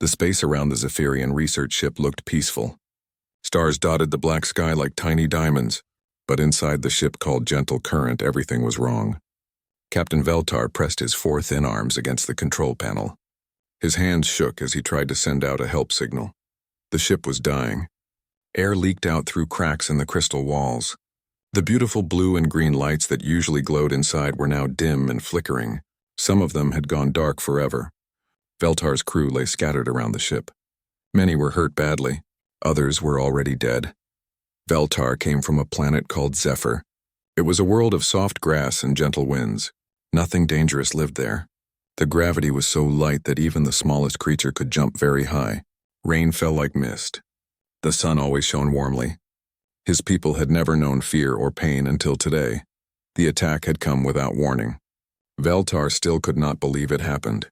The space around the Zephyrian research ship looked peaceful. Stars dotted the black sky like tiny diamonds, but inside the ship called Gentle Current, everything was wrong. Captain Veltar pressed his four thin arms against the control panel. His hands shook as he tried to send out a help signal. The ship was dying. Air leaked out through cracks in the crystal walls. The beautiful blue and green lights that usually glowed inside were now dim and flickering. Some of them had gone dark forever. Veltar's crew lay scattered around the ship. Many were hurt badly. Others were already dead. Veltar came from a planet called Zephyr. It was a world of soft grass and gentle winds. Nothing dangerous lived there. The gravity was so light that even the smallest creature could jump very high. Rain fell like mist. The sun always shone warmly. His people had never known fear or pain until today. The attack had come without warning. Veltar still could not believe it happened.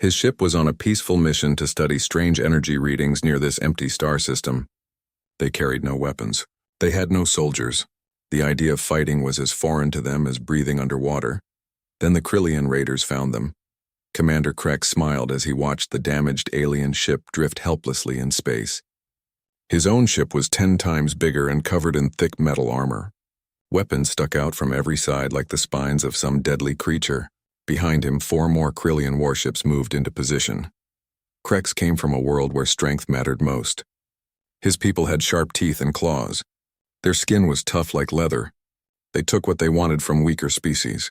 His ship was on a peaceful mission to study strange energy readings near this empty star system. They carried no weapons. They had no soldiers. The idea of fighting was as foreign to them as breathing underwater. Then the Krillian raiders found them. Commander Krex smiled as he watched the damaged alien ship drift helplessly in space. His own ship was 10 times bigger and covered in thick metal armor. Weapons stuck out from every side like the spines of some deadly creature. Behind him, 4 more Krillian warships moved into position. Krex came from a world where strength mattered most. His people had sharp teeth and claws. Their skin was tough like leather. They took what they wanted from weaker species.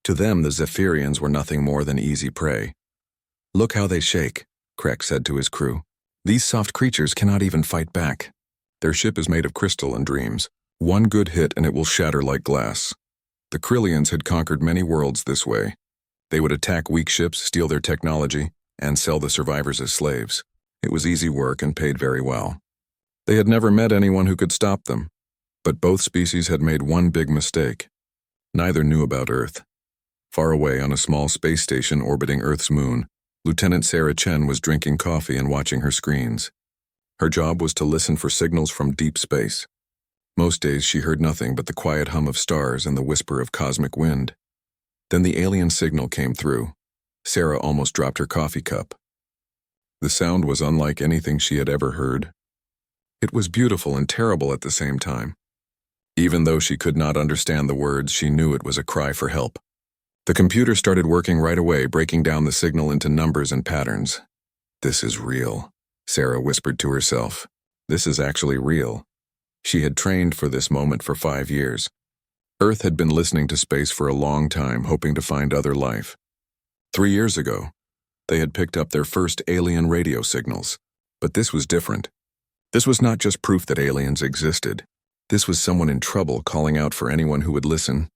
To them, the Zephyrians were nothing more than easy prey. "Look how they shake," Krex said to his crew. "These soft creatures cannot even fight back. Their ship is made of crystal and dreams. One good hit and it will shatter like glass." The Krillians had conquered many worlds this way. They would attack weak ships, steal their technology, and sell the survivors as slaves. It was easy work and paid very well. They had never met anyone who could stop them. But both species had made one big mistake. Neither knew about Earth. Far away on a small space station orbiting Earth's moon, Lieutenant Sarah Chen was drinking coffee and watching her screens. Her job was to listen for signals from deep space. Most days she heard nothing but the quiet hum of stars and the whisper of cosmic wind. Then the alien signal came through. Sarah almost dropped her coffee cup. The sound was unlike anything she had ever heard. It was beautiful and terrible at the same time. Even though she could not understand the words, she knew it was a cry for help. The computer started working right away, breaking down the signal into numbers and patterns. "This is real," Sarah whispered to herself. "This is actually real." She had trained for this moment for 5 years. Earth had been listening to space for a long time, hoping to find other life. 3 years ago, they had picked up their first alien radio signals. But this was different. This was not just proof that aliens existed. This was someone in trouble calling out for anyone who would listen.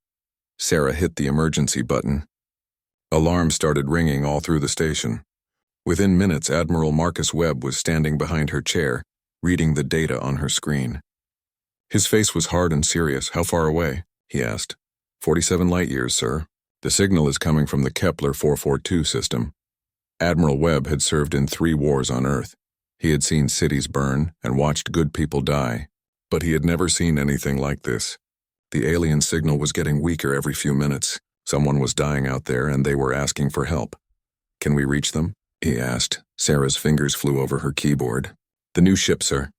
Sarah hit the emergency button. Alarms started ringing all through the station. Within minutes, Admiral Marcus Webb was standing behind her chair, reading the data on her screen. His face was hard and serious. "How far away?" he asked. 47 light-years, sir. The signal is coming from the Kepler 442 system. Admiral Webb had served in 3 wars on Earth. He had seen cities burn and watched good people die, but he had never seen anything like this. The alien signal was getting weaker every few minutes. Someone was dying out there and they were asking for help. "Can we reach them?" he asked. Sarah's fingers flew over her keyboard. "The new ship, sir.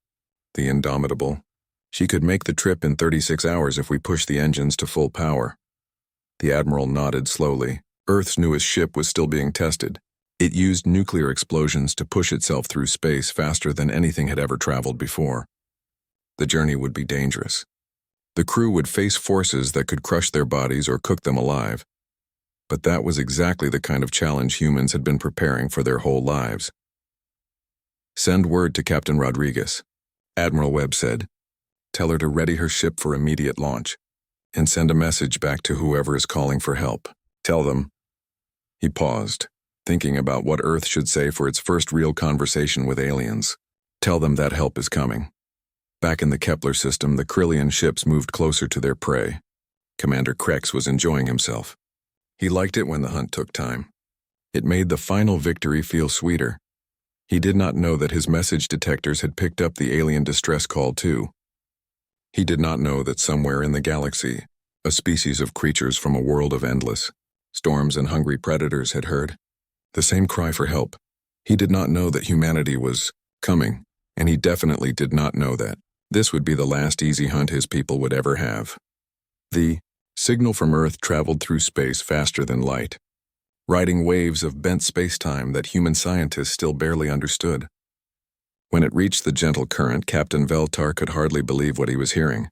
The Indomitable. She could make the trip in 36 hours if we push the engines to full power." The Admiral nodded slowly. Earth's newest ship was still being tested. It used nuclear explosions to push itself through space faster than anything had ever traveled before. The journey would be dangerous. The crew would face forces that could crush their bodies or cook them alive. But that was exactly the kind of challenge humans had been preparing for their whole lives. "Send word to Captain Rodriguez," Admiral Webb said. "Tell her to ready her ship for immediate launch, and send a message back to whoever is calling for help. Tell them." He paused, thinking about what Earth should say for its first real conversation with aliens. "Tell them that help is coming." Back in the Kepler system, the Krillian ships moved closer to their prey. Commander Krex was enjoying himself. He liked it when the hunt took time. It made the final victory feel sweeter. He did not know that his message detectors had picked up the alien distress call too. He did not know that somewhere in the galaxy, a species of creatures from a world of endless storms and hungry predators had heard the same cry for help. He did not know that humanity was coming, and he definitely did not know that this would be the last easy hunt his people would ever have. The signal from Earth traveled through space faster than light, riding waves of bent space-time that human scientists still barely understood. When it reached the gentle current, Captain Veltar could hardly believe what he was hearing.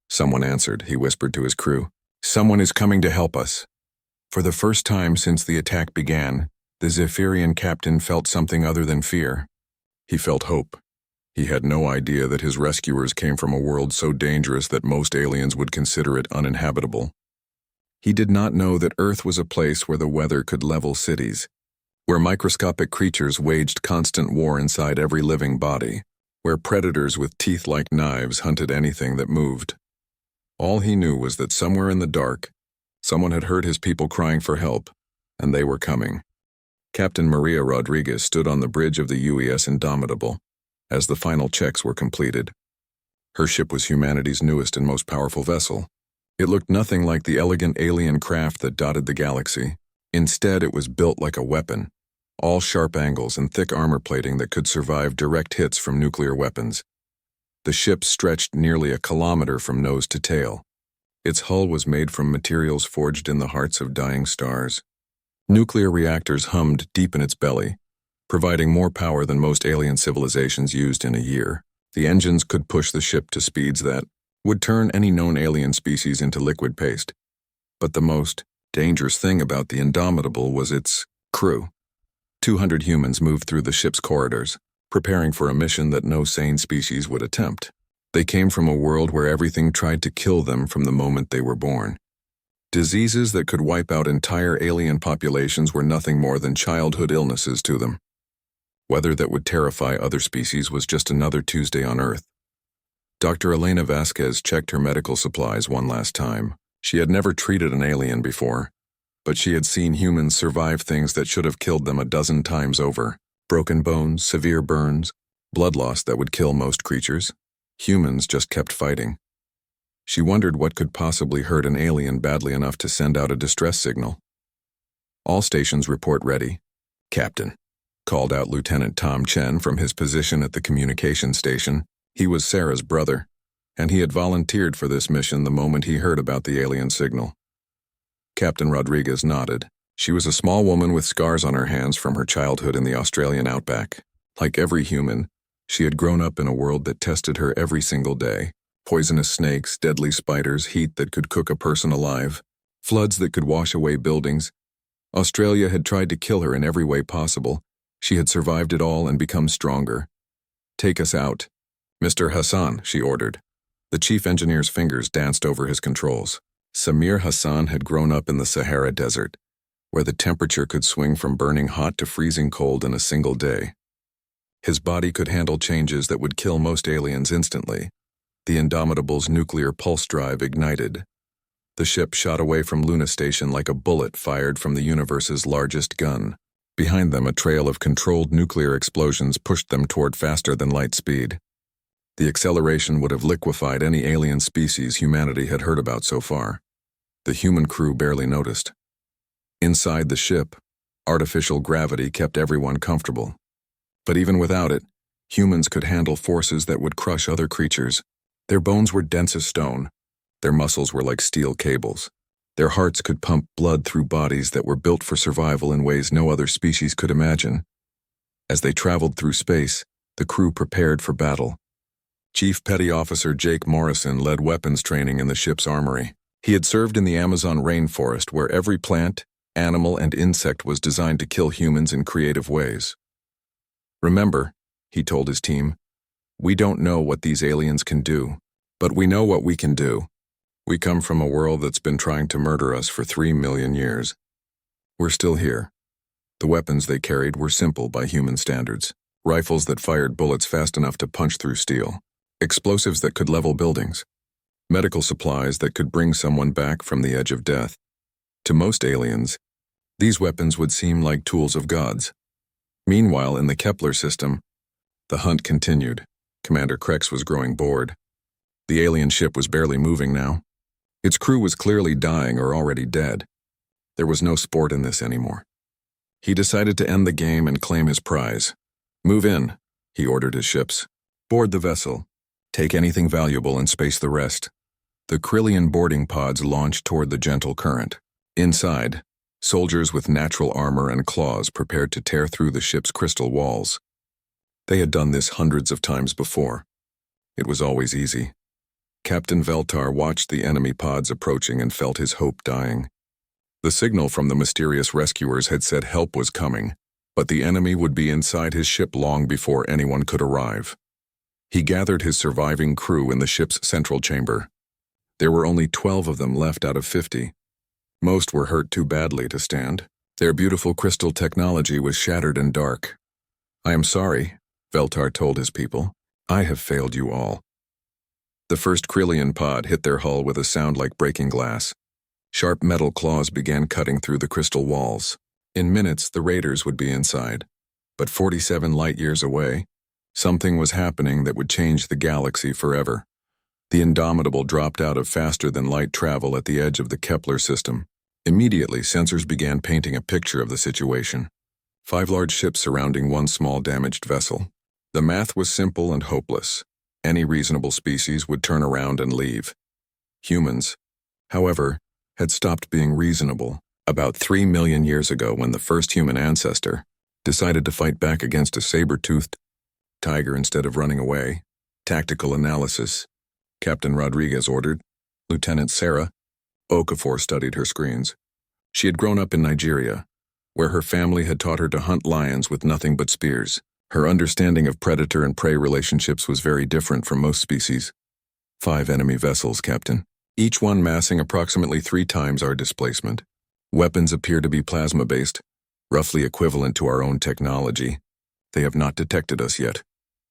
"Someone answered," he whispered to his crew. "Someone is coming to help us." For the first time since the attack began, the Zephyrian captain felt something other than fear. He felt hope. He had no idea that his rescuers came from a world so dangerous that most aliens would consider it uninhabitable. He did not know that Earth was a place where the weather could level cities, where microscopic creatures waged constant war inside every living body, where predators with teeth like knives hunted anything that moved. All he knew was that somewhere in the dark, someone had heard his people crying for help, and they were coming. Captain Maria Rodriguez stood on the bridge of the UES Indomitable as the final checks were completed. Her ship was humanity's newest and most powerful vessel. It looked nothing like the elegant alien craft that dotted the galaxy. Instead, it was built like a weapon, all sharp angles and thick armor plating that could survive direct hits from nuclear weapons. The ship stretched nearly a kilometer from nose to tail. Its hull was made from materials forged in the hearts of dying stars. Nuclear reactors hummed deep in its belly, providing more power than most alien civilizations used in a year. The engines could push the ship to speeds that would turn any known alien species into liquid paste. But the most dangerous thing about the Indomitable was its crew. 200 humans moved through the ship's corridors, preparing for a mission that no sane species would attempt. They came from a world where everything tried to kill them from the moment they were born. Diseases that could wipe out entire alien populations were nothing more than childhood illnesses to them. Weather that would terrify other species was just another Tuesday on Earth. Dr. Elena Vasquez checked her medical supplies one last time. She had never treated an alien before, but she had seen humans survive things that should have killed them a dozen times over. Broken bones, severe burns, blood loss that would kill most creatures. Humans just kept fighting. She wondered what could possibly hurt an alien badly enough to send out a distress signal. "All stations report ready, Captain," called out Lieutenant Tom Chen from his position at the communication station. He was Sarah's brother, and he had volunteered for this mission the moment he heard about the alien signal. Captain Rodriguez nodded. She was a small woman with scars on her hands from her childhood in the Australian outback. Like every human, she had grown up in a world that tested her every single day. Poisonous snakes, deadly spiders, heat that could cook a person alive, floods that could wash away buildings. Australia had tried to kill her in every way possible. She had survived it all and become stronger. "Take us out, Mr. Hassan," she ordered. The chief engineer's fingers danced over his controls. Samir Hassan had grown up in the Sahara Desert, where the temperature could swing from burning hot to freezing cold in a single day. His body could handle changes that would kill most aliens instantly. The Indomitable's nuclear pulse drive ignited. The ship shot away from Luna Station like a bullet fired from the universe's largest gun. Behind them, a trail of controlled nuclear explosions pushed them toward faster than light speed. The acceleration would have liquefied any alien species humanity had heard about so far. The human crew barely noticed. Inside the ship, artificial gravity kept everyone comfortable. But even without it, humans could handle forces that would crush other creatures. Their bones were dense as stone. Their muscles were like steel cables. Their hearts could pump blood through bodies that were built for survival in ways no other species could imagine. As they traveled through space, the crew prepared for battle. Chief Petty Officer Jake Morrison led weapons training in the ship's armory. He had served in the Amazon rainforest where every plant, animal, and insect was designed to kill humans in creative ways. "Remember," he told his team, "we don't know what these aliens can do, but we know what we can do. We come from a world that's been trying to murder us for 3 million years. We're still here." The weapons they carried were simple by human standards. Rifles that fired bullets fast enough to punch through steel. Explosives that could level buildings. Medical supplies that could bring someone back from the edge of death. To most aliens, these weapons would seem like tools of gods. Meanwhile, in the Kepler system, the hunt continued. Commander Krex was growing bored. The alien ship was barely moving now. Its crew was clearly dying or already dead. There was no sport in this anymore. He decided to end the game and claim his prize. "Move in," he ordered his ships. "Board the vessel. Take anything valuable and space the rest." The Krillian boarding pods launched toward the gentle current. Inside, soldiers with natural armor and claws prepared to tear through the ship's crystal walls. They had done this hundreds of times before. It was always easy. Captain Veltar watched the enemy pods approaching and felt his hope dying. The signal from the mysterious rescuers had said help was coming, but the enemy would be inside his ship long before anyone could arrive. He gathered his surviving crew in the ship's central chamber. There were only 12 of them left out of 50. Most were hurt too badly to stand. Their beautiful crystal technology was shattered and dark. "I am sorry," Veltar told his people. "I have failed you all." The first Krillian pod hit their hull with a sound like breaking glass. Sharp metal claws began cutting through the crystal walls. In minutes, the raiders would be inside. But 47 light-years away, something was happening that would change the galaxy forever. The Indomitable dropped out of faster-than-light travel at the edge of the Kepler system. Immediately, sensors began painting a picture of the situation. 5 large ships surrounding one small damaged vessel. The math was simple and hopeless. Any reasonable species would turn around and leave. Humans, however, had stopped being reasonable about 3 million years ago when the first human ancestor decided to fight back against a saber-toothed tiger instead of running away. "Tactical analysis," Captain Rodriguez ordered. Lieutenant Sarah Okafor studied her screens. She had grown up in Nigeria, where her family had taught her to hunt lions with nothing but spears. Her understanding of predator and prey relationships was very different from most species. 5 enemy vessels, Captain, each one massing approximately 3 times our displacement. Weapons appear to be plasma-based, roughly equivalent to our own technology. They have not detected us yet.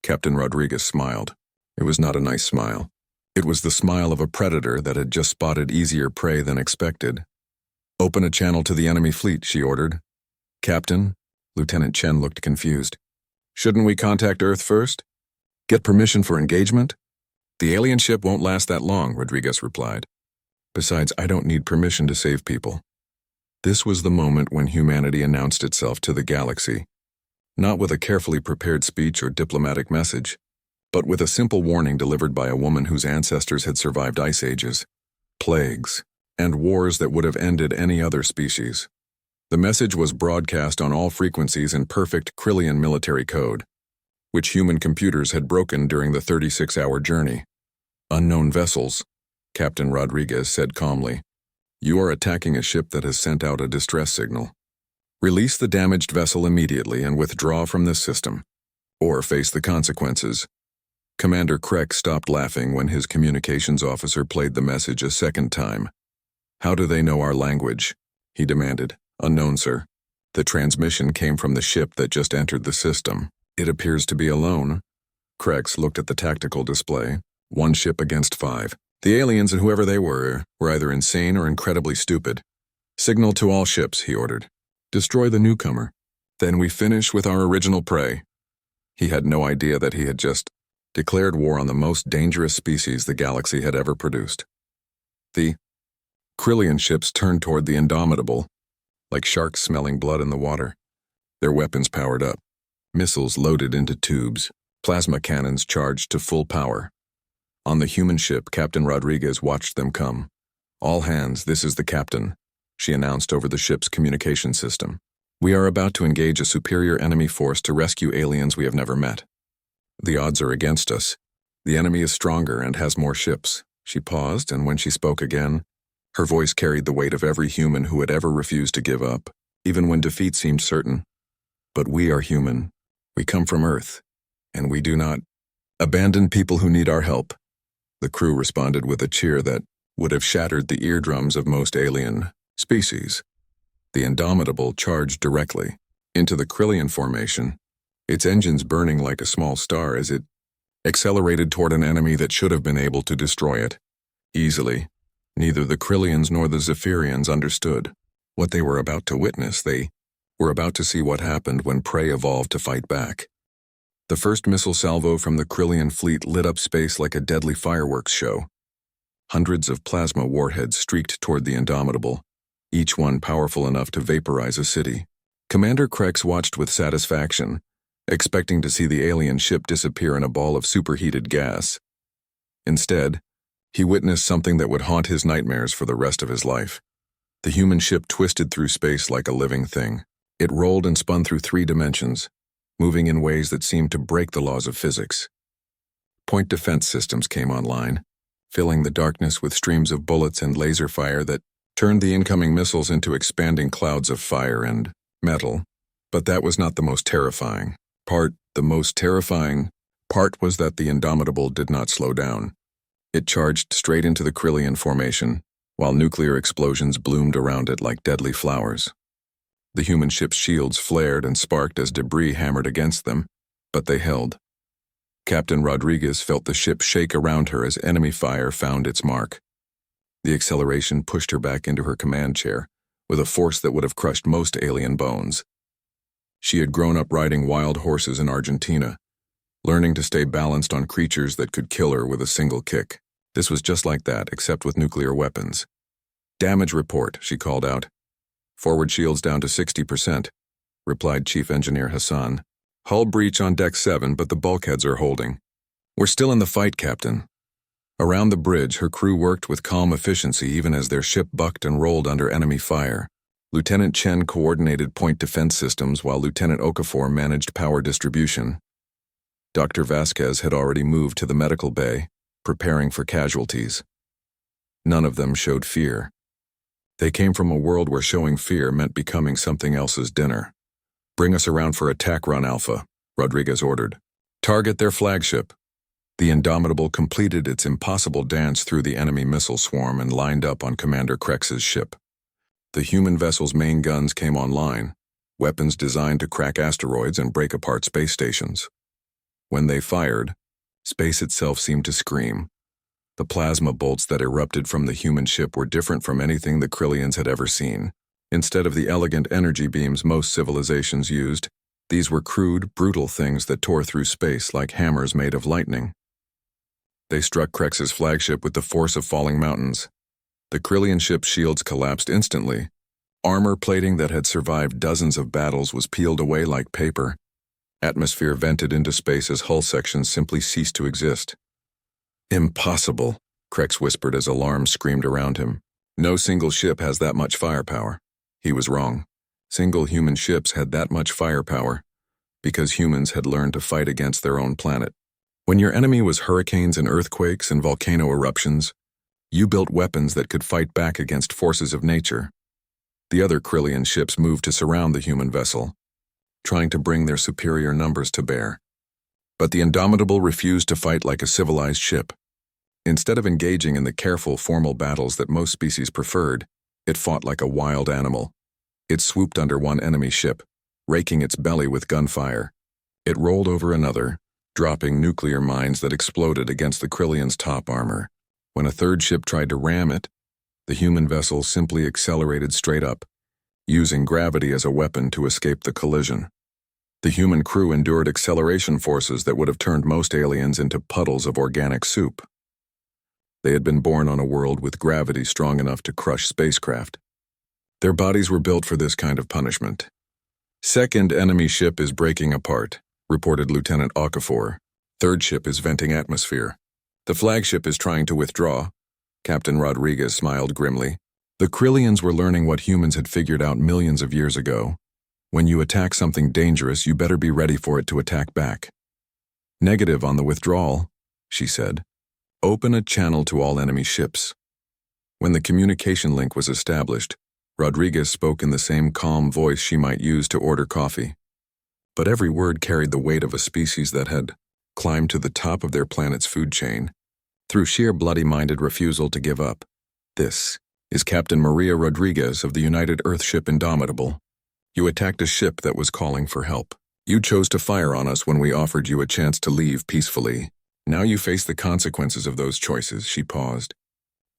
Captain Rodriguez smiled. It was not a nice smile. It was the smile of a predator that had just spotted easier prey than expected. "Open a channel to the enemy fleet," she ordered. "Captain?" Lieutenant Chen looked confused. "Shouldn't we contact Earth first? Get permission for engagement?" "The alien ship won't last that long," Rodriguez replied. "Besides, I don't need permission to save people." This was the moment when humanity announced itself to the galaxy, not with a carefully prepared speech or diplomatic message, but with a simple warning delivered by a woman whose ancestors had survived ice ages, plagues, and wars that would have ended any other species. The message was broadcast on all frequencies in perfect Krillian military code, which human computers had broken during the 36-hour journey. "Unknown vessels," Captain Rodriguez said calmly. "You are attacking a ship that has sent out a distress signal. Release the damaged vessel immediately and withdraw from this system, or face the consequences." Commander Kreck stopped laughing when his communications officer played the message a second time. "How do they know our language?" he demanded. "Unknown, sir. The transmission came from the ship that just entered the system. It appears to be alone." Krex looked at the tactical display. 1 ship against 5. The aliens and whoever they were either insane or incredibly stupid. "Signal to all ships," he ordered. "Destroy the newcomer. Then we finish with our original prey." He had no idea that he had just declared war on the most dangerous species the galaxy had ever produced. The Krillian ships turned toward the Indomitable, like sharks smelling blood in the water. Their weapons powered up, missiles loaded into tubes, plasma cannons charged to full power. On the human ship, Captain Rodriguez watched them come. "All hands, this is the captain," she announced over the ship's communication system. "We are about to engage a superior enemy force to rescue aliens we have never met. The odds are against us. The enemy is stronger and has more ships." She paused, and when she spoke again, her voice carried the weight of every human who had ever refused to give up, even when defeat seemed certain. "But we are human. We come from Earth, and we do not abandon people who need our help." The crew responded with a cheer that would have shattered the eardrums of most alien species. The Indomitable charged directly into the Krillian formation, its engines burning like a small star as it accelerated toward an enemy that should have been able to destroy it easily. Neither the Krillians nor the Zephyrians understood what they were about to witness. They were about to see what happened when prey evolved to fight back. The first missile salvo from the Krillian fleet lit up space like a deadly fireworks show. Hundreds of plasma warheads streaked toward the Indomitable, each one powerful enough to vaporize a city. Commander Krex watched with satisfaction, expecting to see the alien ship disappear in a ball of superheated gas. Instead, he witnessed something that would haunt his nightmares for the rest of his life. The human ship twisted through space like a living thing. It rolled and spun through 3 dimensions, moving in ways that seemed to break the laws of physics. Point defense systems came online, filling the darkness with streams of bullets and laser fire that turned the incoming missiles into expanding clouds of fire and metal. But that was not the most terrifying part. The most terrifying part was that the Indomitable did not slow down. It charged straight into the Krillian formation, while nuclear explosions bloomed around it like deadly flowers. The human ship's shields flared and sparked as debris hammered against them, but they held. Captain Rodriguez felt the ship shake around her as enemy fire found its mark. The acceleration pushed her back into her command chair, with a force that would have crushed most alien bones. She had grown up riding wild horses in Argentina, learning to stay balanced on creatures that could kill her with a single kick. This was just like that, except with nuclear weapons. "Damage report," she called out. "Forward shields down to 60%, replied Chief Engineer Hassan. "Hull breach on Deck 7, but the bulkheads are holding. We're still in the fight, Captain." Around the bridge, her crew worked with calm efficiency even as their ship bucked and rolled under enemy fire. Lieutenant Chen coordinated point defense systems while Lieutenant Okafor managed power distribution. Dr. Vasquez had already moved to the medical bay, preparing for casualties. None of them showed fear. They came from a world where showing fear meant becoming something else's dinner. "Bring us around for attack run, Alpha," Rodriguez ordered. "Target their flagship." The Indomitable completed its impossible dance through the enemy missile swarm and lined up on Commander Krex's ship. The human vessel's main guns came online, weapons designed to crack asteroids and break apart space stations. When they fired, space itself seemed to scream. The plasma bolts that erupted from the human ship were different from anything the Krillians had ever seen. Instead of the elegant energy beams most civilizations used, these were crude, brutal things that tore through space like hammers made of lightning. They struck Krex's flagship with the force of falling mountains. The Krillian ship's shields collapsed instantly. Armor plating that had survived dozens of battles was peeled away like paper. Atmosphere vented into space as hull sections simply ceased to exist. "Impossible," Krex whispered as alarm screamed around him. "No single ship has that much firepower." He was wrong. Single human ships had that much firepower because humans had learned to fight against their own planet. When your enemy was hurricanes and earthquakes and volcano eruptions, you built weapons that could fight back against forces of nature. The other Krillian ships moved to surround the human vessel, trying to bring their superior numbers to bear. But the Indomitable refused to fight like a civilized ship. Instead of engaging in the careful, formal battles that most species preferred, it fought like a wild animal. It swooped under one enemy ship, raking its belly with gunfire. It rolled over another, dropping nuclear mines that exploded against the Krillians' top armor. When a third ship tried to ram it, the human vessel simply accelerated straight up, using gravity as a weapon to escape the collision. The human crew endured acceleration forces that would have turned most aliens into puddles of organic soup. They had been born on a world with gravity strong enough to crush spacecraft. Their bodies were built for this kind of punishment. "Second enemy ship is breaking apart," reported Lieutenant Okafor. "Third ship is venting atmosphere. The flagship is trying to withdraw." Captain Rodriguez smiled grimly. The Krillians were learning what humans had figured out millions of years ago. When you attack something dangerous, you better be ready for it to attack back. "Negative on the withdrawal," she said. "Open a channel to all enemy ships." When the communication link was established, Rodriguez spoke in the same calm voice she might use to order coffee. But every word carried the weight of a species that had climbed to the top of their planet's food chain, through sheer bloody-minded refusal to give up. "This is Captain Maria Rodriguez of the United Earthship Indomitable. You attacked a ship that was calling for help. You chose to fire on us when we offered you a chance to leave peacefully. Now you face the consequences of those choices." She paused,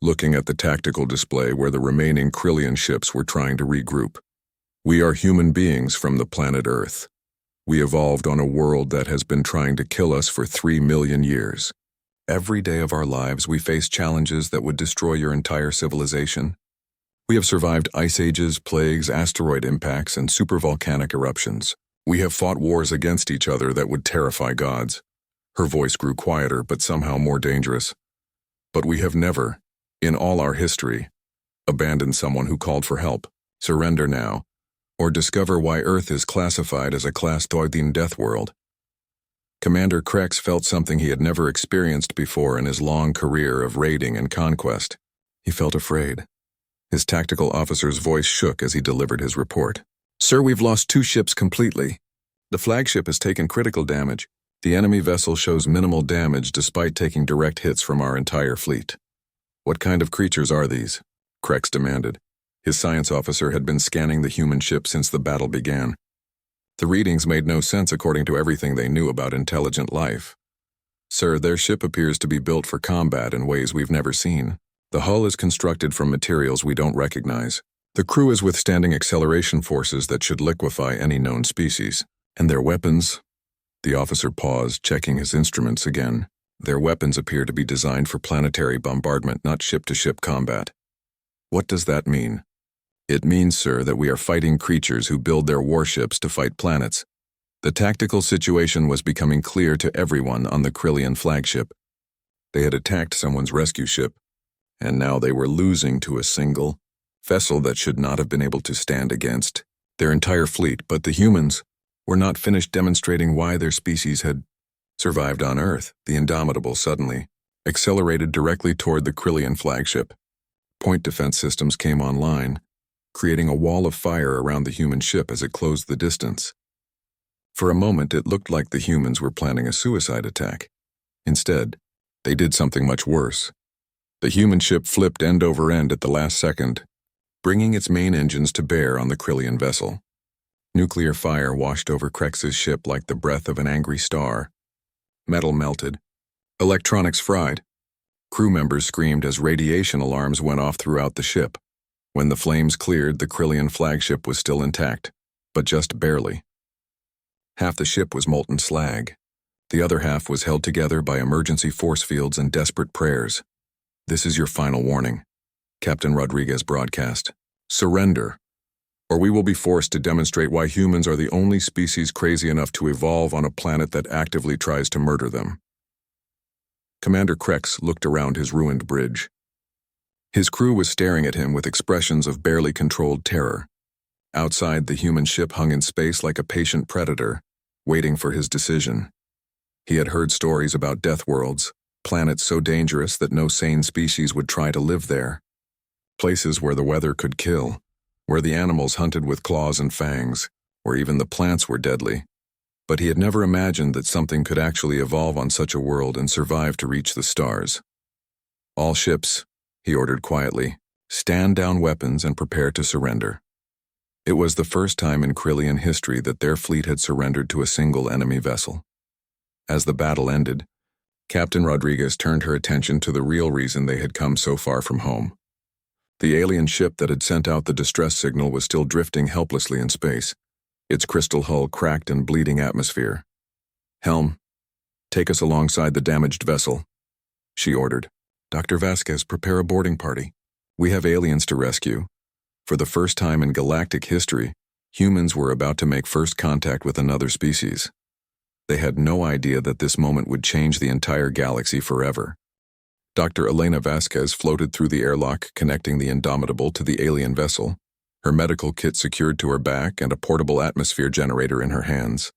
looking at the tactical display where the remaining Krillian ships were trying to regroup. "We are human beings from the planet Earth. We evolved on a world that has been trying to kill us for 3 million years. Every day of our lives we face challenges that would destroy your entire civilization. We have survived ice ages, plagues, asteroid impacts, and supervolcanic eruptions. We have fought wars against each other that would terrify gods. Her voice grew quieter, but somehow more dangerous. But we have never, in all our history, abandoned someone who called for help. Surrender now, or discover why Earth is classified as a Class 13 death world. Commander Krex felt something he had never experienced before in his long career of raiding and conquest. He felt afraid. His tactical officer's voice shook as he delivered his report. Sir, we've lost 2 ships completely. The flagship has taken critical damage. The enemy vessel shows minimal damage despite taking direct hits from our entire fleet. What kind of creatures are these? Krex demanded. His science officer had been scanning the human ship since the battle began. The readings made no sense according to everything they knew about intelligent life. Sir, their ship appears to be built for combat in ways we've never seen. The hull is constructed from materials we don't recognize. The crew is withstanding acceleration forces that should liquefy any known species. And their weapons? The officer paused, checking his instruments again. Their weapons appear to be designed for planetary bombardment, not ship-to-ship combat. What does that mean? It means, sir, that we are fighting creatures who build their warships to fight planets. The tactical situation was becoming clear to everyone on the Krillian flagship. They had attacked someone's rescue ship, and now they were losing to a single vessel that should not have been able to stand against their entire fleet. But the humans were not finished demonstrating why their species had survived on Earth. The Indomitable suddenly accelerated directly toward the Krillian flagship. Point defense systems came online, creating a wall of fire around the human ship as it closed the distance. For a moment, it looked like the humans were planning a suicide attack. Instead, they did something much worse. The human ship flipped end over end at the last second, bringing its main engines to bear on the Krillian vessel. Nuclear fire washed over Krex's ship like the breath of an angry star. Metal melted. Electronics fried. Crew members screamed as radiation alarms went off throughout the ship. When the flames cleared, the Krillian flagship was still intact, but just barely. Half the ship was molten slag. The other half was held together by emergency force fields and desperate prayers. This is your final warning, Captain Rodriguez broadcast. Surrender, or we will be forced to demonstrate why humans are the only species crazy enough to evolve on a planet that actively tries to murder them. Commander Krex looked around his ruined bridge. His crew was staring at him with expressions of barely controlled terror. Outside, the human ship hung in space like a patient predator, waiting for his decision. He had heard stories about death worlds, planets so dangerous that no sane species would try to live there. Places where the weather could kill, where the animals hunted with claws and fangs, where even the plants were deadly. But he had never imagined that something could actually evolve on such a world and survive to reach the stars. All ships, he ordered quietly, stand down weapons and prepare to surrender. It was the first time in Krillian history that their fleet had surrendered to a single enemy vessel. As the battle ended, Captain Rodriguez turned her attention to the real reason they had come so far from home. The alien ship that had sent out the distress signal was still drifting helplessly in space, its crystal hull cracked and bleeding atmosphere. Helm, take us alongside the damaged vessel, she ordered. Dr. Vasquez, prepare a boarding party. We have aliens to rescue. For the first time in galactic history, humans were about to make first contact with another species. They had no idea that this moment would change the entire galaxy forever. Dr. Elena Vasquez floated through the airlock connecting the Indomitable to the alien vessel, her medical kit secured to her back and a portable atmosphere generator in her hands.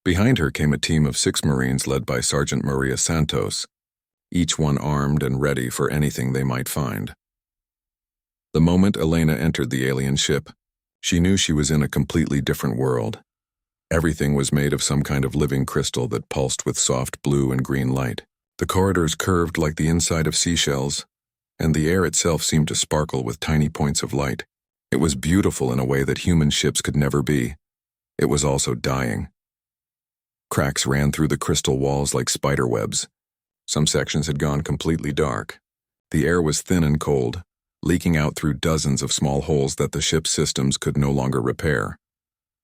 Behind her came a team of 6 Marines led by Sergeant Maria Santos, each one armed and ready for anything they might find. The moment Elena entered the alien ship, she knew she was in a completely different world. Everything was made of some kind of living crystal that pulsed with soft blue and green light. The corridors curved like the inside of seashells, and the air itself seemed to sparkle with tiny points of light. It was beautiful in a way that human ships could never be. It was also dying. Cracks ran through the crystal walls like spider webs. Some sections had gone completely dark. The air was thin and cold, leaking out through dozens of small holes that the ship's systems could no longer repair.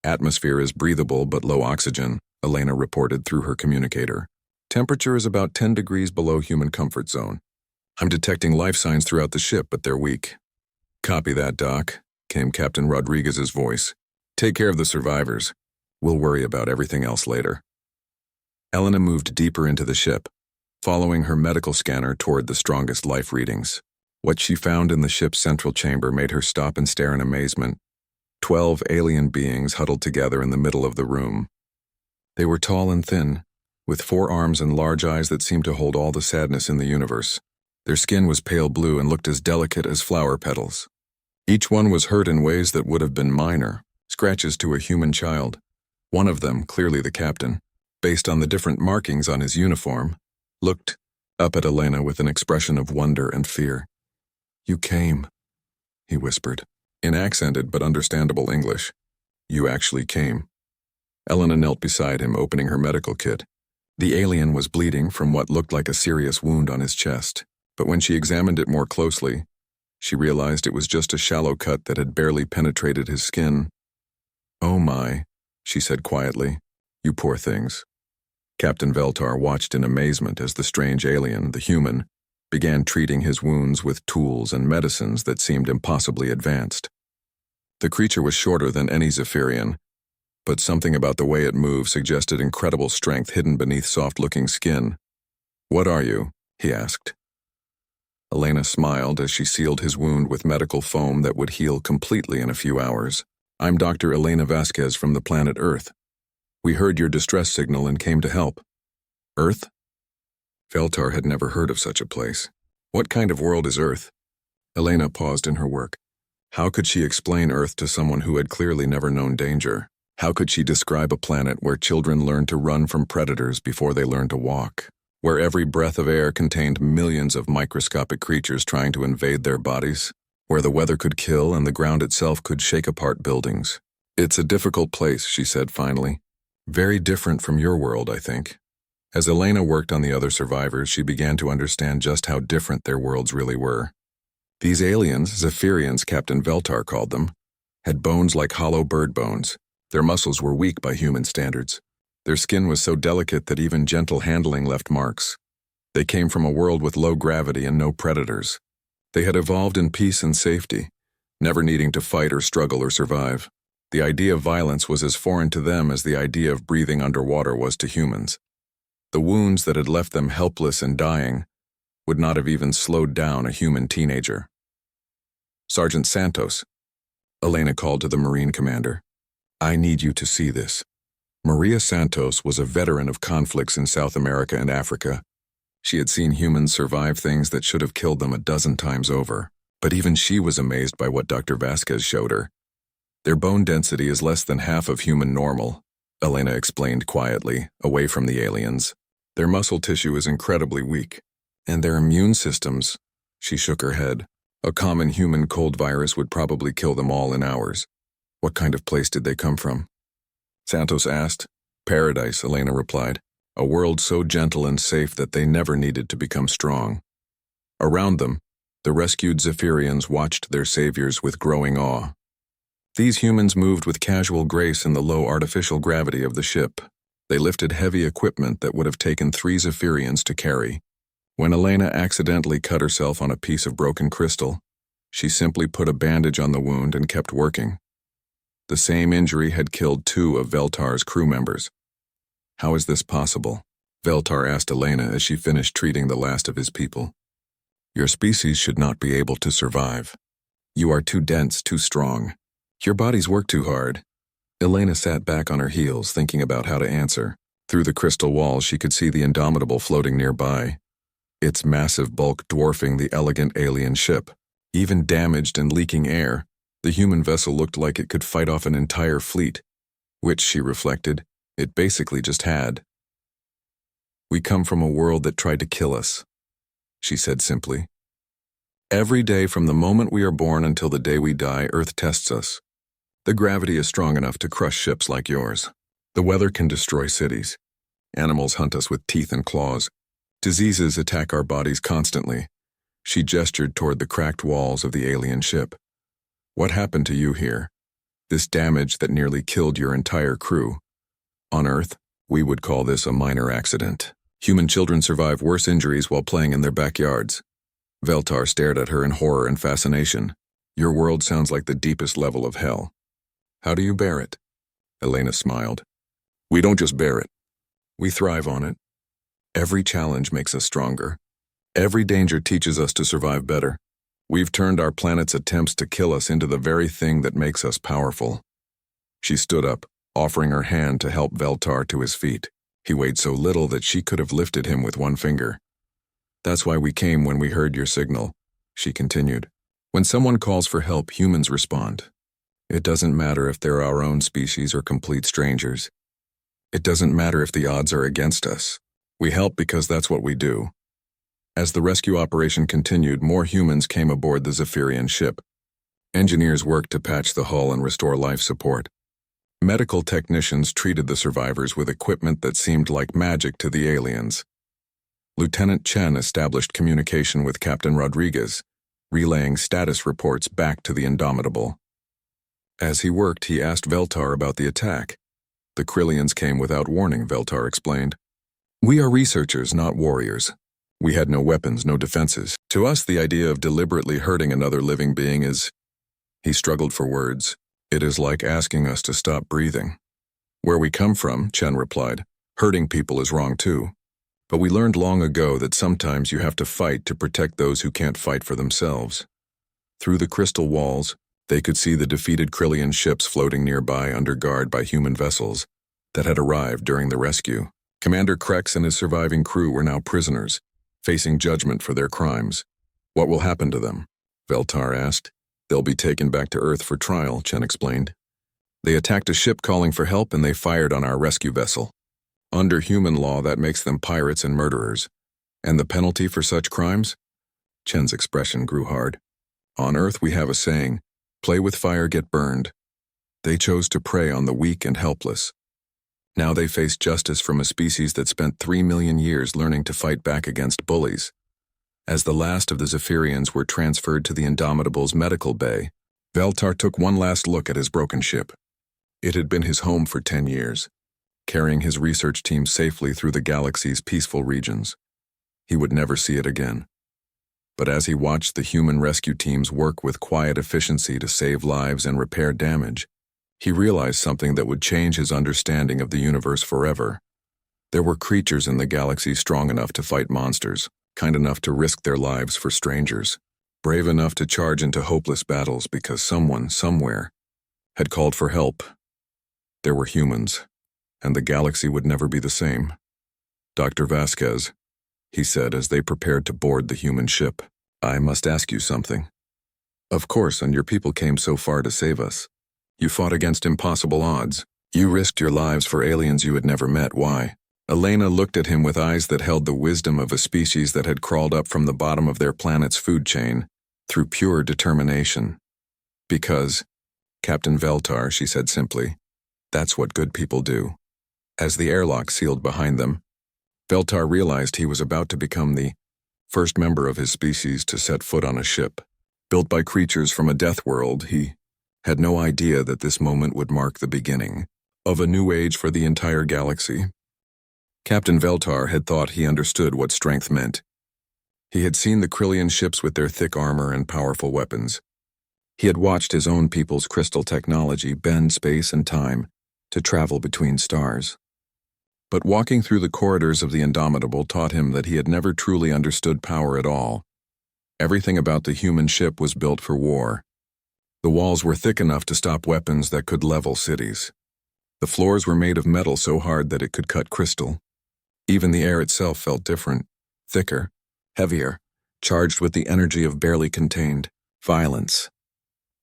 Atmosphere is breathable but low oxygen, Elena reported through her communicator. Temperature is about 10 degrees below human comfort zone. I'm detecting life signs throughout the ship, but they're weak. Copy that, Doc, came Captain Rodriguez's voice. Take care of the survivors. We'll worry about everything else later. Elena moved deeper into the ship, following her medical scanner toward the strongest life readings. What she found in the ship's central chamber made her stop and stare in amazement. 12 alien beings huddled together in the middle of the room. They were tall and thin, with 4 arms and large eyes that seemed to hold all the sadness in the universe. Their skin was pale blue and looked as delicate as flower petals. Each one was hurt in ways that would have been minor, scratches to a human child. One of them, clearly the captain, based on the different markings on his uniform, looked up at Elena with an expression of wonder and fear. "You came," he whispered, in accented but understandable English. "You actually came." Elena knelt beside him, opening her medical kit. The alien was bleeding from what looked like a serious wound on his chest, but when she examined it more closely, she realized it was just a shallow cut that had barely penetrated his skin. "Oh my," she said quietly. "You poor things." Captain Veltar watched in amazement as the strange alien, the human, began treating his wounds with tools and medicines that seemed impossibly advanced. The creature was shorter than any Zephyrian, but something about the way it moved suggested incredible strength hidden beneath soft-looking skin. "What are you?" he asked. Elena smiled as she sealed his wound with medical foam that would heal completely in a few hours. "I'm Dr. Elena Vasquez from the planet Earth. We heard your distress signal and came to help." "Earth?" Veltar had never heard of such a place. What kind of world is Earth? Elena paused in her work. How could she explain Earth to someone who had clearly never known danger? How could she describe a planet where children learn to run from predators before they learn to walk? Where every breath of air contained millions of microscopic creatures trying to invade their bodies? Where the weather could kill and the ground itself could shake apart buildings? "It's a difficult place," she said finally. "Very different from your world, I think." As Elena worked on the other survivors, she began to understand just how different their worlds really were. These aliens, Zephyrians Captain Veltar called them, had bones like hollow bird bones. Their muscles were weak by human standards. Their skin was so delicate that even gentle handling left marks. They came from a world with low gravity and no predators. They had evolved in peace and safety, never needing to fight or struggle or survive. The idea of violence was as foreign to them as the idea of breathing underwater was to humans. The wounds that had left them helpless and dying would not have even slowed down a human teenager. "Sergeant Santos," Elena called to the Marine commander. "I need you to see this." Maria Santos was a veteran of conflicts in South America and Africa. She had seen humans survive things that should have killed them a dozen times over, but even she was amazed by what Dr. Vasquez showed her. "Their bone density is less than half of human normal," Elena explained quietly, away from the aliens. "Their muscle tissue is incredibly weak. And their immune systems," she shook her head. "A common human cold virus would probably kill them all in hours." "What kind of place did they come from?" Santos asked. "Paradise," Elena replied. "A world so gentle and safe that they never needed to become strong." Around them, the rescued Zephyrians watched their saviors with growing awe. These humans moved with casual grace in the low artificial gravity of the ship. They lifted heavy equipment that would have taken 3 Zephyrians to carry. When Elena accidentally cut herself on a piece of broken crystal, she simply put a bandage on the wound and kept working. The same injury had killed 2 of Veltar's crew members. "How is this possible?" Veltar asked Elena as she finished treating the last of his people. "Your species should not be able to survive. You are too dense, too strong. Your bodies work too hard." Elena sat back on her heels, thinking about how to answer. Through the crystal walls, she could see the Indomitable floating nearby, its massive bulk dwarfing the elegant alien ship. Even damaged and leaking air, the human vessel looked like it could fight off an entire fleet, which, she reflected, it basically just had. "We come from a world that tried to kill us," she said simply. "Every day from the moment we are born until the day we die, Earth tests us. The gravity is strong enough to crush ships like yours. The weather can destroy cities. Animals hunt us with teeth and claws. Diseases attack our bodies constantly." She gestured toward the cracked walls of the alien ship. "What happened to you here? This damage that nearly killed your entire crew. On Earth, we would call this a minor accident. Human children survive worse injuries while playing in their backyards." Veltar stared at her in horror and fascination. Your world sounds like the deepest level of hell. How do you bear it? Elena smiled. We don't just bear it. We thrive on it. Every challenge makes us stronger. Every danger teaches us to survive better. We've turned our planet's attempts to kill us into the very thing that makes us powerful. She stood up, offering her hand to help Veltar to his feet. He weighed so little that she could have lifted him with one finger. That's why we came when we heard your signal, she continued. When someone calls for help, humans respond. It doesn't matter if they're our own species or complete strangers. It doesn't matter if the odds are against us. We help because that's what we do. As the rescue operation continued, more humans came aboard the Zephyrian ship. Engineers worked to patch the hull and restore life support. Medical technicians treated the survivors with equipment that seemed like magic to the aliens. Lieutenant Chen established communication with Captain Rodriguez, relaying status reports back to the Indomitable. As he worked, he asked Veltar about the attack. The Krillians came without warning, Veltar explained. We are researchers, not warriors. We had no weapons, no defenses. To us, the idea of deliberately hurting another living being is... He struggled for words. It is like asking us to stop breathing. Where we come from, Chen replied, hurting people is wrong too. But we learned long ago that sometimes you have to fight to protect those who can't fight for themselves. Through the crystal walls, they could see the defeated Krillian ships floating nearby under guard by human vessels that had arrived during the rescue. Commander Krex and his surviving crew were now prisoners, facing judgment for their crimes. What will happen to them? Veltar asked. They'll be taken back to Earth for trial, Chen explained. They attacked a ship calling for help and they fired on our rescue vessel. Under human law, that makes them pirates and murderers. And the penalty for such crimes? Chen's expression grew hard. On Earth we have a saying, play with fire, get burned. They chose to prey on the weak and helpless. Now they face justice from a species that spent 3 million years learning to fight back against bullies. As the last of the Zephyrians were transferred to the Indomitable's medical bay, Veltar took one last look at his broken ship. It had been his home for 10 years, carrying his research team safely through the galaxy's peaceful regions. He would never see it again. But as he watched the human rescue teams work with quiet efficiency to save lives and repair damage, he realized something that would change his understanding of the universe forever. There were creatures in the galaxy strong enough to fight monsters, kind enough to risk their lives for strangers, brave enough to charge into hopeless battles because someone, somewhere, had called for help. There were humans, and the galaxy would never be the same. Dr. Vasquez, he said as they prepared to board the human ship, I must ask you something. Of course, and your people came so far to save us. You fought against impossible odds. You risked your lives for aliens you had never met. Why? Elena looked at him with eyes that held the wisdom of a species that had crawled up from the bottom of their planet's food chain, through pure determination. Because, Captain Veltar, she said simply, that's what good people do. As the airlock sealed behind them, Veltar realized he was about to become the first member of his species to set foot on a ship. Built by creatures from a death world, he had no idea that this moment would mark the beginning of a new age for the entire galaxy. Captain Veltar had thought he understood what strength meant. He had seen the Krillian ships with their thick armor and powerful weapons. He had watched his own people's crystal technology bend space and time to travel between stars. But walking through the corridors of the Indomitable taught him that he had never truly understood power at all. Everything about the human ship was built for war. The walls were thick enough to stop weapons that could level cities. The floors were made of metal so hard that it could cut crystal. Even the air itself felt different, thicker, heavier, charged with the energy of barely contained violence.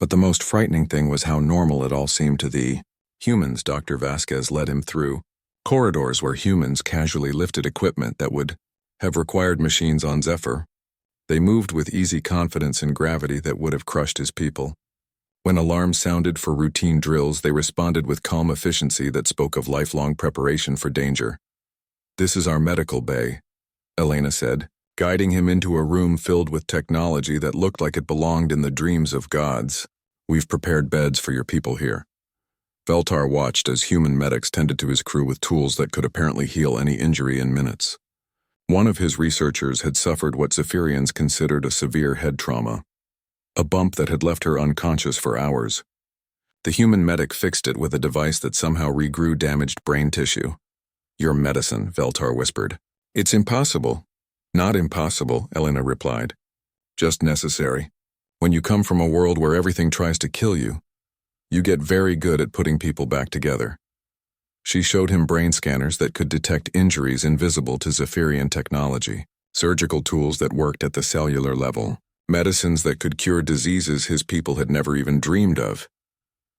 But the most frightening thing was how normal it all seemed to the humans Dr. Vasquez led him through. Corridors where humans casually lifted equipment that would have required machines on Zephyr. They moved with easy confidence in gravity that would have crushed his people. When alarms sounded for routine drills, they responded with calm efficiency that spoke of lifelong preparation for danger. This is our medical bay, Elena said, guiding him into a room filled with technology that looked like it belonged in the dreams of gods. We've prepared beds for your people here. Veltar watched as human medics tended to his crew with tools that could apparently heal any injury in minutes. One of his researchers had suffered what Zephyrians considered a severe head trauma. a bump that had left her unconscious for hours. The human medic fixed it with a device that somehow regrew damaged brain tissue. "Your medicine," Veltar whispered. "It's impossible." "Not impossible," Elena replied. "Just necessary. When you come from a world where everything tries to kill you, you get very good at putting people back together." She showed him brain scanners that could detect injuries invisible to Zephyrian technology, surgical tools that worked at the cellular level, medicines that could cure diseases his people had never even dreamed of.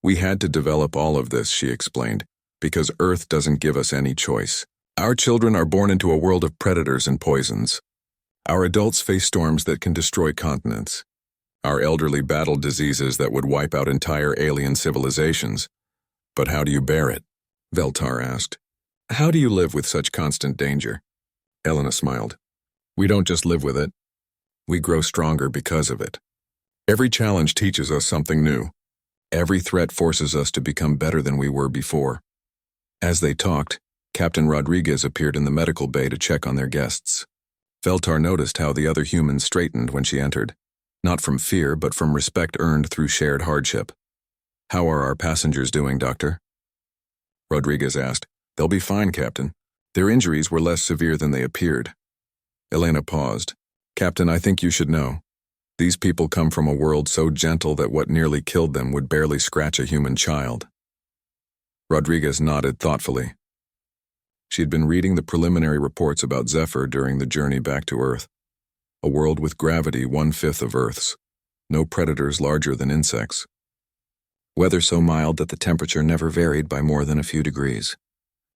"We had to develop all of this," she explained, "because Earth doesn't give us any choice. Our children are born into a world of predators and poisons. Our adults face storms that can destroy continents. Our elderly battle diseases that would wipe out entire alien civilizations. But how do you bear it?" Veltar asked. "How do you live with such constant danger?" Elena smiled. "We don't just live with it. We grow stronger because of it. Every challenge teaches us something new. Every threat forces us to become better than we were before." As they talked, Captain Rodriguez appeared in the medical bay to check on their guests. Veltar noticed how the other humans straightened when she entered, not from fear but from respect earned through shared hardship. "How are our passengers doing, Doctor?" Rodriguez asked. "They'll be fine, Captain. Their injuries were less severe than they appeared." Elena paused. "Captain, I think you should know. These people come from a world so gentle that what nearly killed them would barely scratch a human child." Rodriguez nodded thoughtfully. She had been reading the preliminary reports about Zephyr during the journey back to Earth. A world with gravity 1/5 of Earth's. No predators larger than insects. Weather so mild that the temperature never varied by more than a few degrees.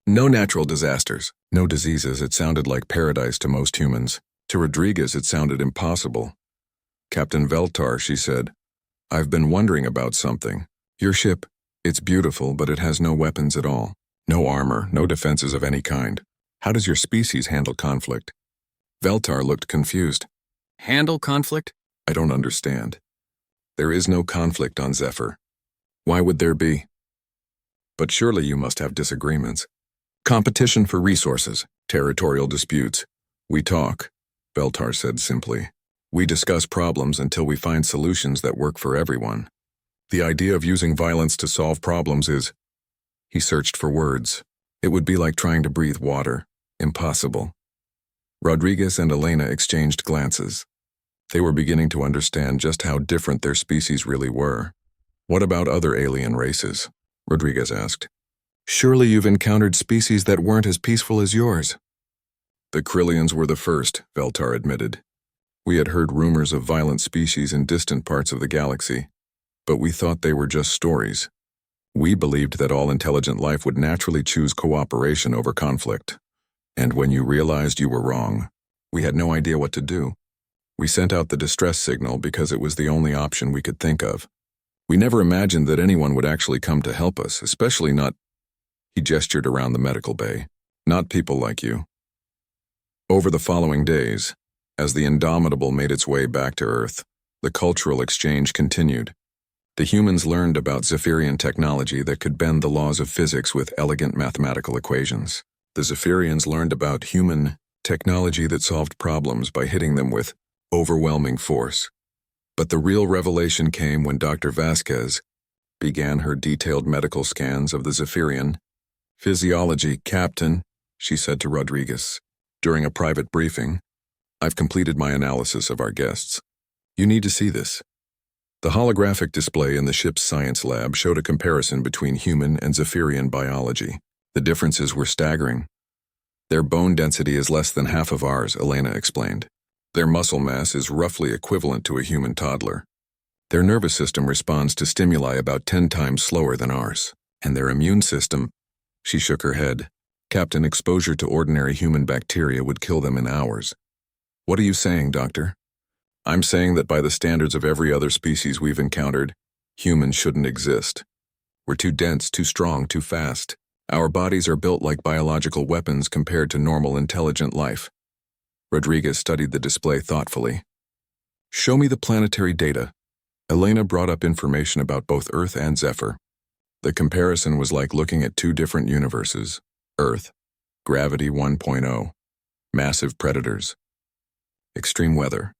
No natural disasters, no diseases. It sounded like paradise to most humans. To Rodriguez, it sounded impossible. "Captain Veltar," she said, "I've been wondering about something. Your ship, it's beautiful, but it has no weapons at all. No armor, no defenses of any kind. How does your species handle conflict?" Veltar looked confused. "Handle conflict? I don't understand. There is no conflict on Zephyr. Why would there be? But surely you must have disagreements. Competition for resources, territorial disputes. We talk," Veltar said simply. "We discuss problems until we find solutions that work for everyone. The idea of using violence to solve problems is..." He searched for words. It would be like trying to breathe water. Impossible. Rodriguez and Elena exchanged glances. They were beginning to understand just how different their species really were. "What about other alien races?" Rodriguez asked. "Surely you've encountered species that weren't as peaceful as yours." "The Krillians were the first," Veltar admitted. "We had heard rumors of violent species in distant parts of the galaxy, but we thought they were just stories. We believed that all intelligent life would naturally choose cooperation over conflict. And when you realized you were wrong, we had no idea what to do. We sent out the distress signal because it was the only option we could think of. We never imagined that anyone would actually come to help us, especially not..." He gestured around the medical bay. "Not people like you." Over the following days, as the Indomitable made its way back to Earth, the cultural exchange continued. The humans learned about Zephyrian technology that could bend the laws of physics with elegant mathematical equations. The Zephyrians learned about human technology that solved problems by hitting them with overwhelming force. But the real revelation came when Dr. Vasquez began her detailed medical scans of the Zephyrian physiology. "Captain," she said to Rodriguez during a private briefing, "I've completed my analysis of our guests. You need to see this." The holographic display in the ship's science lab showed a comparison between human and Zephyrian biology. The differences were staggering. "Their bone density is less than half of ours," Elena explained. "Their muscle mass is roughly equivalent to a human toddler. Their nervous system responds to stimuli about 10 times slower than ours. And their immune system..." She shook her head. "Captain, exposure to ordinary human bacteria would kill them in hours." "What are you saying, Doctor?" "I'm saying that by the standards of every other species we've encountered, humans shouldn't exist. We're too dense, too strong, too fast. Our bodies are built like biological weapons compared to normal intelligent life." Rodriguez studied the display thoughtfully. "Show me the planetary data." Elena brought up information about both Earth and Zephyr. The comparison was like looking at two different universes. Earth, gravity 1.0, massive predators, extreme weather,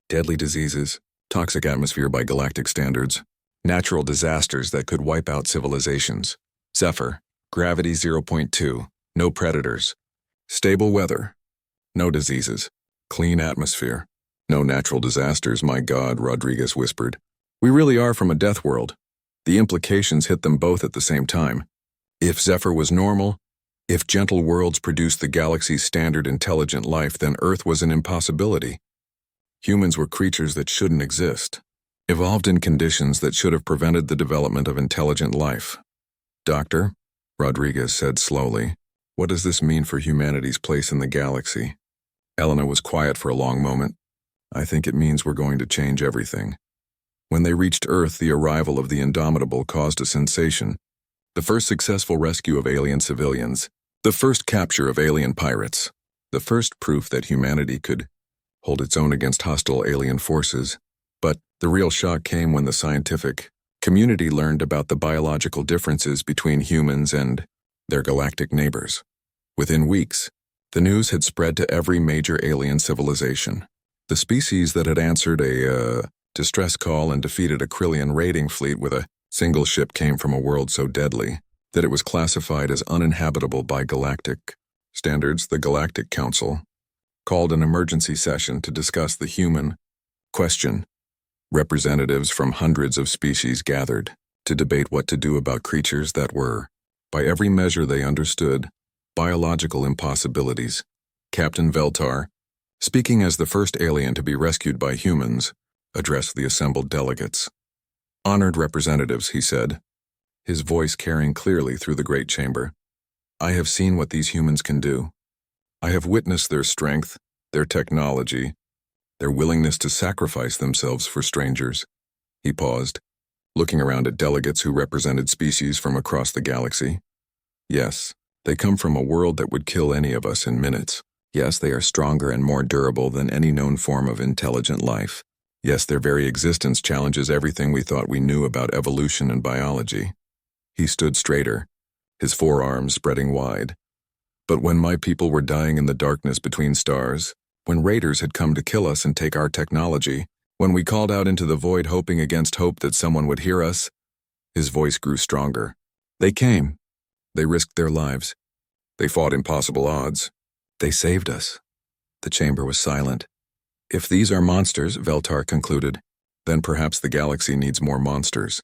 deadly diseases, toxic atmosphere by galactic standards, natural disasters that could wipe out civilizations, Zephyr, gravity 0.2, no predators, stable weather, no diseases, clean atmosphere, no natural disasters, my God, Rodriguez whispered. We really are from a death world. The implications hit them both at the same time. If Zephyr was normal, if gentle worlds produced the galaxy's standard intelligent life, then Earth was an impossibility. Humans were creatures that shouldn't exist, evolved in conditions that should have prevented the development of intelligent life. Doctor, Rodriguez said slowly, what does this mean for humanity's place in the galaxy? Elena was quiet for a long moment. I think it means we're going to change everything. When they reached Earth, the arrival of the Indomitable caused a sensation. The first successful rescue of alien civilians, the first capture of alien pirates, the first proof that humanity could hold its own against hostile alien forces. But the real shock came when the scientific community learned about the biological differences between humans and their galactic neighbors. Within weeks, the news had spread to every major alien civilization. The species that had answered a distress call and defeated a Krillian raiding fleet with a single ship came from a world so deadly that it was classified as uninhabitable by galactic standards. The Galactic Council called an emergency session to discuss the human question. Representatives from hundreds of species gathered to debate what to do about creatures that were, by every measure they understood, biological impossibilities. Captain Veltar, speaking as the first alien to be rescued by humans, addressed the assembled delegates. Honored representatives, he said, his voice carrying clearly through the great chamber. I have seen what these humans can do. I have witnessed their strength, their technology, their willingness to sacrifice themselves for strangers. He paused, looking around at delegates who represented species from across the galaxy. Yes, they come from a world that would kill any of us in minutes. Yes, they are stronger and more durable than any known form of intelligent life. Yes, their very existence challenges everything we thought we knew about evolution and biology. He stood straighter, his forearms spreading wide. But when my people were dying in the darkness between stars, when raiders had come to kill us and take our technology, when we called out into the void hoping against hope that someone would hear us, his voice grew stronger. They came. They risked their lives. They fought impossible odds. They saved us. The chamber was silent. If these are monsters, Veltar concluded, then perhaps the galaxy needs more monsters.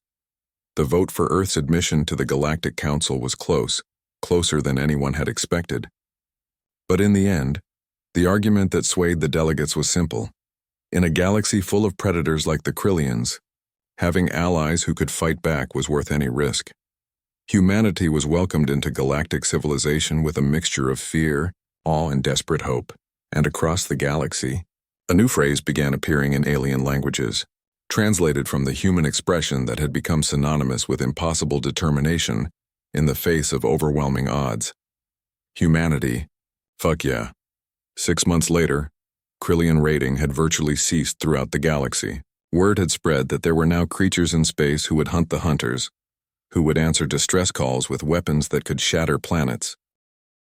The vote for Earth's admission to the Galactic Council was close, closer than anyone had expected. But in the end, the argument that swayed the delegates was simple. In a galaxy full of predators like the Krillians, having allies who could fight back was worth any risk. Humanity was welcomed into galactic civilization with a mixture of fear, awe, and desperate hope. And across the galaxy, a new phrase began appearing in alien languages, translated from the human expression that had become synonymous with impossible determination in the face of overwhelming odds. Humanity. Fuck yeah. 6 months later, Krillian raiding had virtually ceased throughout the galaxy. Word had spread that there were now creatures in space who would hunt the hunters, who would answer distress calls with weapons that could shatter planets.